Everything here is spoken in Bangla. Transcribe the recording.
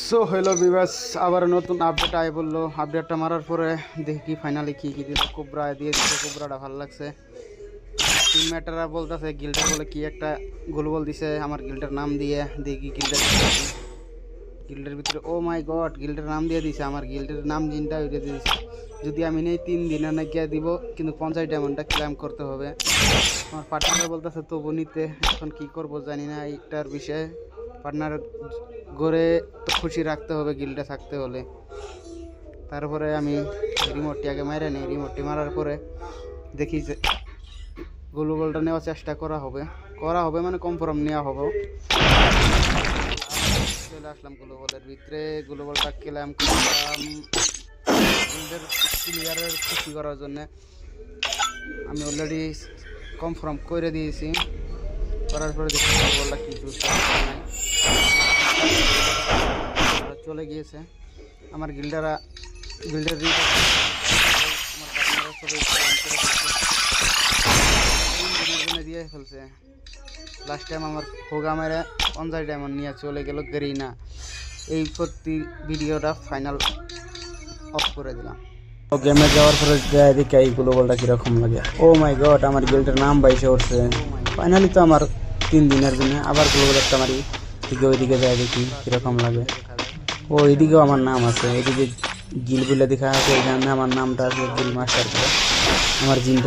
সো হ্যালো ভিউয়ার্স, আবার নতুন আপডেট আয় বললো। আপডেটটা মারার পরে দেখি ফাইনালি কী কী দিল। কোবরা দিয়ে দিচ্ছে, কোবরাটা ভালো লাগছে। টিমমেটাররা বলতেছে গিল্ডের বলে কি একটা গোলবল দিছে আমার গিল্ডের নাম দিয়ে। দেখি গিল্ডের ভিতরে, ও মাই গড, গিল্ডের নাম দিয়ে দিছে। আমার গিল্ডের নাম জিনটা ওইটা দিয়ে দিছে। যদি আমি নেই 3 দিনে না গিয়ে দিব, কিন্তু 50 ডায়মন্ডটা ক্লেম করতে হবে। আমার পার্টনাররা বলতেছে তবু নিতে। এখন কী করবো জানি না এইটার বিষয়ে। পার্টনার গড়ে তো খুশি রাখতে হবে গিল্ডে থাকতে হলে। তারপরে আমি রিমোটটি আগে মাইরে নিই। রিমোটটি মারার পরে দেখি যে গ্লোবালটা নেওয়ার চেষ্টা করা হবে মানে কনফার্ম নেওয়া হবে। চলে আসলাম গ্লোবালের ভিতরে। গ্লোবালটা ক্লেম করলাম গিল্ডের প্লেয়ারের খুশি করার জন্য। আমি অলরেডি কনফার্ম করে দিয়েছি। করার পরে দেখি গ্লোবালটা কি চলে গিয়েছে। আমার গিল্ডের আমার পার্টনাররা সবাই দিয়ে ফেলছে। লাস্ট টাইম আমার হোগা মেরে 50 ডায়মন্ড নিয়ে চলে গেল গেরিনা। এই প্রতি ভিডিওটা ফাইনাল অফ করে দিলাম। ও গেমে যাওয়ার পরে দেখি এই গ্লোবালটা কীরকম লাগে। ও মাই গড, আমার গিল্ডের নাম বাইসে উঠছে। ফাইনালি তো আমার 3 দিনের জন্য আবার গ্লোবাল একটা মারি। দিকে ওইদিকে যায় দেখি কীরকম লাগে। ও এদিকেও আমার নাম আছে, এদিকে গিল বলে দেখা আছে, এখানে আমার নামটা আছে গিল মাস্টার। আমার জিন